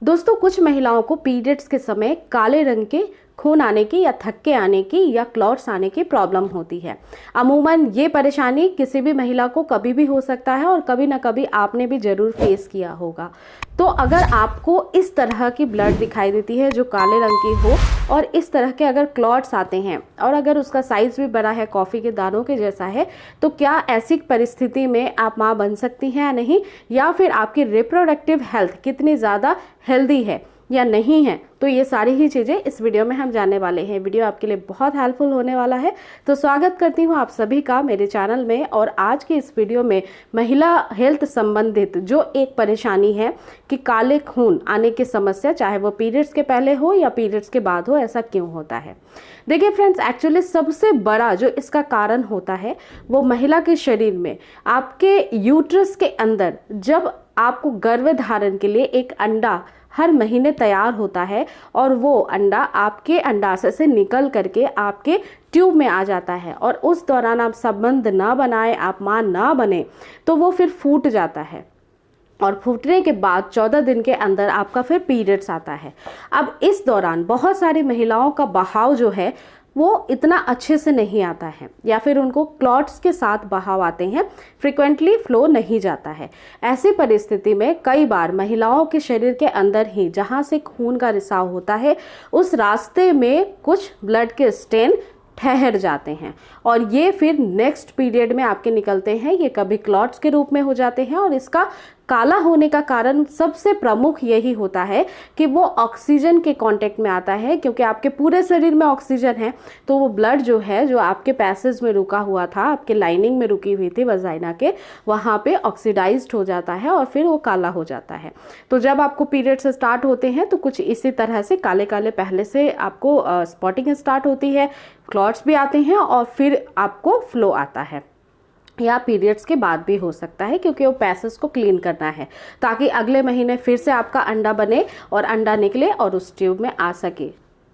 दोस्तों, कुछ महिलाओं को पीरियड्स के समय काले रंग के खून आने की या थक्के आने की या क्लॉट्स आने की प्रॉब्लम होती है। अमूमन ये परेशानी किसी भी महिला को कभी भी हो सकता है और कभी ना कभी आपने भी ज़रूर फेस किया होगा। तो अगर आपको इस तरह की ब्लड दिखाई देती है जो काले रंग की हो और इस तरह के अगर क्लॉट्स आते हैं और अगर उसका साइज़ भी बड़ा है, कॉफ़ी के दानों के जैसा है, तो क्या ऐसी परिस्थिति में आप माँ बन सकती हैं या नहीं, या फिर आपकी रिप्रोडक्टिव हेल्थ कितनी ज़्यादा हेल्दी है या नहीं है, तो ये सारी ही चीज़ें इस वीडियो में हम जानने वाले हैं। वीडियो आपके लिए बहुत हेल्पफुल होने वाला है। तो स्वागत करती हूँ आप सभी का मेरे चैनल में। और आज की इस वीडियो में महिला हेल्थ संबंधित जो एक परेशानी है कि काले खून आने की समस्या, चाहे वो पीरियड्स के पहले हो या पीरियड्स के बाद हो, ऐसा क्यों होता है। देखिए फ्रेंड्स, एक्चुअली सबसे बड़ा जो इसका कारण होता है वो महिला के शरीर में आपके यूट्रस के अंदर जब आपको गर्भधारण के लिए एक अंडा हर महीने तैयार होता है और वो अंडा आपके अंडाशय से निकल करके आपके ट्यूब में आ जाता है और उस दौरान आप संबंध ना बनाए, आप माँ ना बने, तो वो फिर फूट जाता है और फूटने के बाद 14 दिन के अंदर आपका फिर पीरियड्स आता है। अब इस दौरान बहुत सारी महिलाओं का बहाव जो है वो इतना अच्छे से नहीं आता है या फिर उनको क्लॉट्स के साथ बहाव आते हैं, फ्रिक्वेंटली फ्लो नहीं जाता है। ऐसी परिस्थिति में कई बार महिलाओं के शरीर के अंदर ही जहाँ से खून का रिसाव होता है उस रास्ते में कुछ ब्लड के स्टेन ठहर जाते हैं और ये फिर नेक्स्ट पीरियड में आपके निकलते हैं। ये कभी क्लॉट्स के रूप में हो जाते हैं और इसका काला होने का कारण सबसे प्रमुख यही होता है कि वो ऑक्सीजन के कांटेक्ट में आता है, क्योंकि आपके पूरे शरीर में ऑक्सीजन है तो वो ब्लड जो है जो आपके पैसेज में रुका हुआ था, आपके लाइनिंग में रुकी हुई थी वजाइना के, वहाँ पे ऑक्सीडाइज्ड हो जाता है और फिर वो काला हो जाता है। तो जब आपको पीरियड्स स्टार्ट होते हैं तो कुछ इसी तरह से काले काले पहले से आपको स्पॉटिंग स्टार्ट होती है, क्लॉट्स भी आते हैं और फिर आपको फ्लो आता है, या पीरियड्स के बाद भी हो सकता है, क्योंकि वो पैसेज को क्लीन करना है ताकि अगले महीने फिर से आपका अंडा बने और अंडा निकले और उस ट्यूब में आ सके।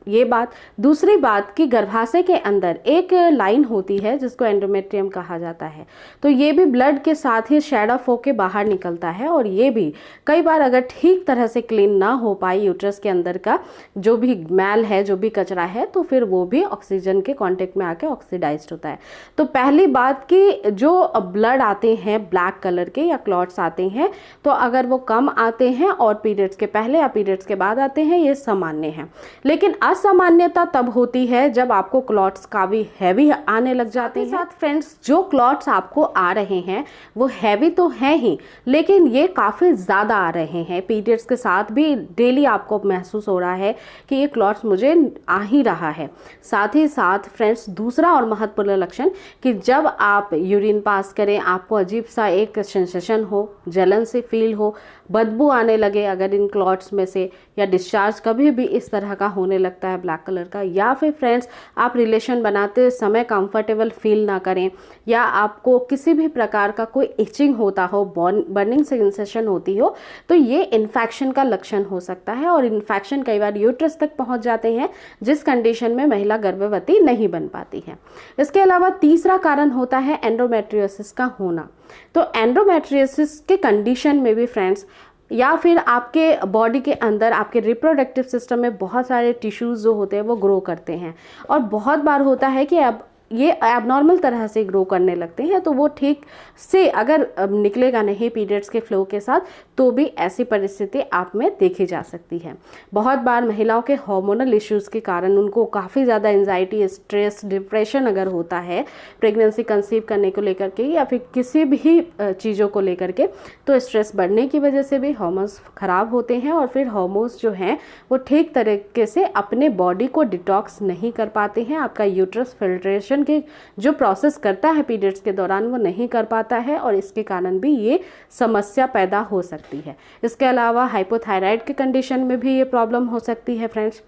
ये बात। दूसरी बात कि गर्भाशय के अंदर एक लाइन होती है जिसको एंडोमेट्रियम कहा जाता है, तो ये भी ब्लड के साथ ही शेड ऑफ होके बाहर निकलता है और ये भी कई बार अगर ठीक तरह से क्लीन ना हो पाए यूट्रस के अंदर का जो भी मैल है, जो भी कचरा है, तो फिर वो भी ऑक्सीजन के कांटेक्ट में आके ऑक्सीडाइज्ड होता है। तो पहली बात कि जो ब्लड आते हैं ब्लैक कलर के या क्लॉट्स आते हैं, तो अगर वो कम आते हैं और पीरियड्स के पहले या पीरियड्स के बाद आते हैं, ये सामान्य है। लेकिन असामान्यता तब होती है जब आपको क्लॉट्स काफी हैवी आने लग जाते हैं। साथ फ्रेंड्स, जो क्लॉट्स आपको आ रहे हैं वो हैवी तो हैं ही, लेकिन ये काफ़ी ज़्यादा आ रहे हैं। पीरियड्स के साथ भी डेली आपको महसूस हो रहा है कि ये क्लॉट्स मुझे आ ही रहा है। साथ ही साथ फ्रेंड्स, दूसरा और महत्वपूर्ण लक्षण कि जब आप यूरिन पास करें आपको अजीब सा एक सेंसेशन हो, जलन से फील हो, बदबू आने लगे अगर इन क्लॉट्स में से, या डिस्चार्ज कभी भी इस तरह का होने लगता है ब्लैक कलर का, या फिर फ्रेंड्स आप रिलेशन बनाते समय कंफर्टेबल फील ना करें, या आपको किसी भी प्रकार का कोई इचिंग होता हो, बर्निंग सेंसेशन होती हो, तो ये इन्फेक्शन का लक्षण हो सकता है। और इन्फेक्शन कई बार यूट्रस तक पहुंच जाते हैं, जिस कंडीशन में महिला गर्भवती नहीं बन पाती है। इसके अलावा तीसरा कारण होता है एंडोमेट्रियोसिस का होना। तो एंडोमेट्रियोसिस के कंडीशन में भी फ्रेंड्स, या फिर आपके बॉडी के अंदर आपके रिप्रोडक्टिव सिस्टम में बहुत सारे टिश्यूज़ जो होते हैं वो ग्रो करते हैं और बहुत बार होता है कि अब ये एबनॉर्मल तरह से ग्रो करने लगते हैं, तो वो ठीक से अगर निकलेगा नहीं पीरियड्स के फ्लो के साथ, तो भी ऐसी परिस्थिति आप में देखी जा सकती है। बहुत बार महिलाओं के हार्मोनल इश्यूज़ के कारण उनको काफ़ी ज़्यादा एंजाइटी, स्ट्रेस, डिप्रेशन अगर होता है प्रेगनेंसी कंसीव करने को लेकर के या फिर किसी भी चीज़ों को लेकर के, तो स्ट्रेस बढ़ने की वजह से भी हार्मोन्स ख़राब होते हैं और फिर हार्मोन्स जो हैं वो ठीक तरीके से अपने बॉडी को डिटॉक्स नहीं कर पाते हैं। आपका यूट्रस फिल्ट्रेशन के जो प्रोसेस करता है पीरियड्स के दौरान वो नहीं कर पाता है और इसके कारण भी ये समस्या पैदा हो सकती है। इसके अलावा हाइपोथायराइड के कंडीशन में भी ये प्रॉब्लम हो सकती है फ्रेंड्स।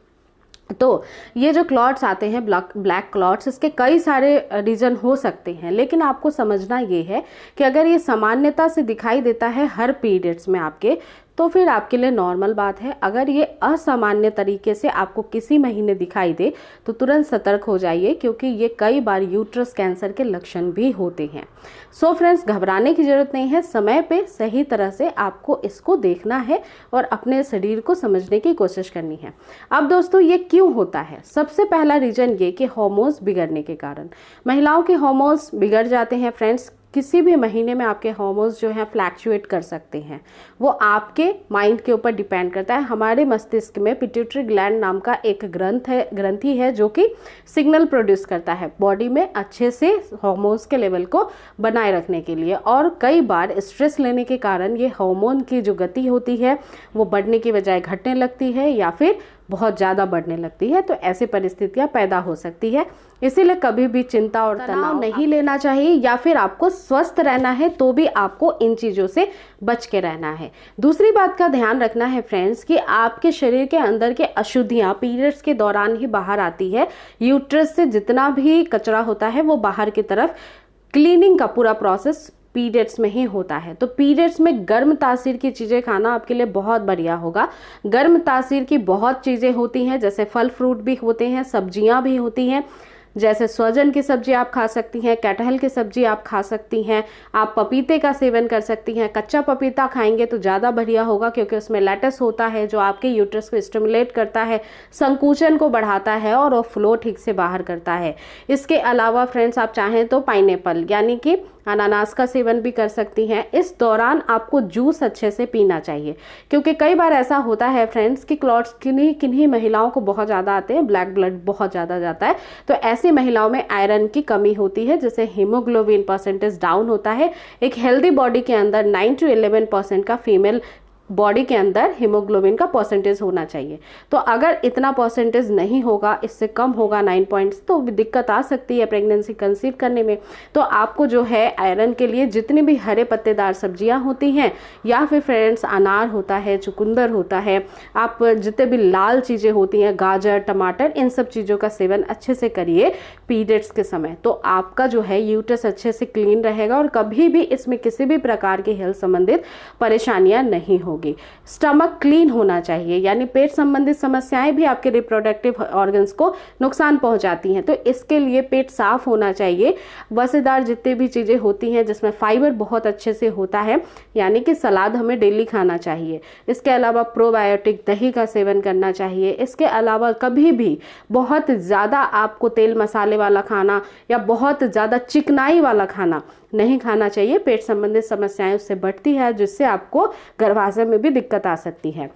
तो ये जो क्लॉट्स आते हैं ब्लैक क्लॉट्स, इसके कई सारे रीज़न हो सकते हैं, लेकिन आपको समझना ये है कि अगर ये सामान्यता से दिखाई देता है हर पीरियड्स में आपके, तो फिर आपके लिए नॉर्मल बात है। अगर ये असामान्य तरीके से आपको किसी महीने दिखाई दे तो तुरंत सतर्क हो जाइए, क्योंकि ये कई बार यूट्रस कैंसर के लक्षण भी होते हैं। सो फ्रेंड्स, घबराने की जरूरत नहीं है। समय पे सही तरह से आपको इसको देखना है और अपने शरीर को समझने की कोशिश करनी है। अब दोस्तों, ये क्यों होता है? सबसे पहला रीजन ये कि हार्मोन्स बिगड़ने के कारण महिलाओं के हार्मोन्स बिगड़ जाते हैं। फ्रेंड्स, किसी भी महीने में आपके हार्मोन्स जो हैं फ्लैक्चुएट कर सकते हैं। वो आपके माइंड के ऊपर डिपेंड करता है। हमारे मस्तिष्क में पिट्यूटरी ग्लैंड नाम का एक ग्रंथि है जो कि सिग्नल प्रोड्यूस करता है बॉडी में अच्छे से हार्मोन्स के लेवल को बनाए रखने के लिए। और कई बार स्ट्रेस लेने के कारण ये हार्मोन की जो गति होती है वो बढ़ने की बजाय घटने लगती है या फिर बहुत ज़्यादा बढ़ने लगती है। तो ऐसी परिस्थितियां पैदा हो सकती है। इसीलिए कभी भी चिंता और तनाव नहीं लेना चाहिए, या फिर आपको स्वस्थ रहना है तो भी आपको इन चीज़ों से बच के रहना है। दूसरी बात का ध्यान रखना है फ्रेंड्स कि आपके शरीर के अंदर के अशुद्धियाँ पीरियड्स के दौरान ही बाहर आती है। यूट्रस से जितना भी कचरा होता है वो बाहर की तरफ क्लीनिंग का पूरा प्रोसेस पीरियड्स में ही होता है। तो पीरियड्स में गर्म तासीर की चीज़ें खाना आपके लिए बहुत बढ़िया होगा। गर्म तासीर की बहुत चीज़ें होती हैं, जैसे फल फ्रूट भी होते हैं, सब्जियां भी होती हैं, जैसे सहजन की सब्जी आप खा सकती हैं, कटहल की सब्जी आप खा सकती हैं, आप पपीते का सेवन कर सकती हैं। कच्चा पपीता खाएंगे तो ज़्यादा बढ़िया होगा, क्योंकि उसमें लेटस होता है जो आपके यूट्रस को स्टिमुलेट करता है, संकुचन को बढ़ाता है और वो फ्लो ठीक से बाहर करता है। इसके अलावा फ्रेंड्स, आप चाहें तो पाइनएप्पल यानी कि अनानास का सेवन भी कर सकती हैं। इस दौरान आपको जूस अच्छे से पीना चाहिए, क्योंकि कई बार ऐसा होता है फ्रेंड्स कि क्लॉट्स किन्हीं महिलाओं को बहुत ज़्यादा आते हैं, ब्लैक ब्लड बहुत ज़्यादा जाता है। तो ऐसी महिलाओं में आयरन की कमी होती है, जिससे हीमोग्लोबिन परसेंटेज डाउन होता है। एक हेल्दी बॉडी के अंदर 9 to 11% का फीमेल बॉडी के अंदर हीमोग्लोबिन का परसेंटेज होना चाहिए। तो अगर इतना परसेंटेज नहीं होगा, इससे कम होगा 9 पॉइंट्स, तो दिक्कत आ सकती है प्रेगनेंसी कंसीव करने में। तो आपको जो है आयरन के लिए जितनी भी हरे पत्तेदार सब्जियां होती हैं, या फिर फ्रेंड्स अनार होता है, चुकंदर होता है, आप जितने भी लाल चीज़ें होती हैं, गाजर, टमाटर, इन सब चीज़ों का सेवन अच्छे से करिए पीरियड्स के समय। तो आपका जो है यूट्रस अच्छे से क्लीन रहेगा और कभी भी इसमें किसी भी प्रकार की हेल्थ संबंधित परेशानियां नहीं होगी। स्टमक क्लीन होना चाहिए, यानी पेट संबंधित समस्याएं भी आपके रिप्रोडक्टिव ऑर्गन्स को नुकसान पहुंचाती हैं। तो इसके लिए पेट साफ होना चाहिए। वसेदार जितनी भी चीजें होती हैं जिसमें फाइबर बहुत अच्छे से होता है, यानी कि सलाद हमें डेली खाना चाहिए। इसके अलावा प्रोबायोटिक दही का सेवन करना चाहिए। इसके अलावा कभी भी बहुत ज़्यादा आपको तेल मसाले वाला खाना या बहुत ज़्यादा चिकनाई वाला खाना नहीं खाना चाहिए। पेट संबंधित समस्याएं उससे बढ़ती है, जिससे आपको गर्भाशय में भी दिक्कत आ सकती है।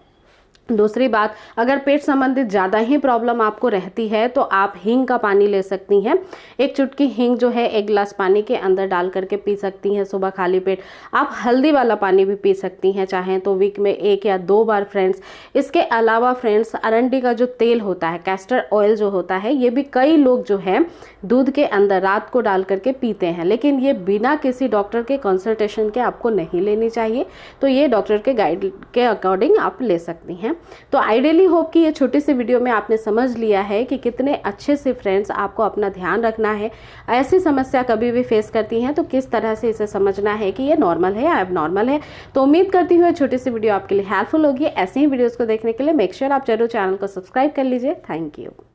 दूसरी बात, अगर पेट संबंधित ज़्यादा ही प्रॉब्लम आपको रहती है तो आप हींग का पानी ले सकती हैं। एक चुटकी हींग जो है 1 गिलास पानी के अंदर डाल करके पी सकती हैं सुबह खाली पेट। आप हल्दी वाला पानी भी पी सकती हैं, चाहें तो वीक में 1 या 2 बार फ्रेंड्स। इसके अलावा फ्रेंड्स, अरंडी का जो तेल होता है, कैस्टर ऑयल जो होता है, ये भी कई लोग जो है दूध के अंदर रात को डाल करके पीते हैं, लेकिन ये बिना किसी डॉक्टर के कंसल्टेशन के आपको नहीं लेनी चाहिए। तो ये डॉक्टर के गाइड के अकॉर्डिंग आप ले सकती हैं। तो आइडियली होप कि ये छोटी सी वीडियो में आपने समझ लिया है कि कितने अच्छे से फ्रेंड्स आपको अपना ध्यान रखना है। ऐसी समस्या कभी भी फेस करती हैं तो किस तरह से इसे समझना है कि ये नॉर्मल है या एबनॉर्मल है। तो उम्मीद करती हूँ छोटी सी वीडियो आपके लिए हेल्पफुल होगी। ऐसे ही वीडियोज़ को देखने के लिए मेक श्योर आप जरूर चैनल को सब्सक्राइब कर लीजिए। Thank you.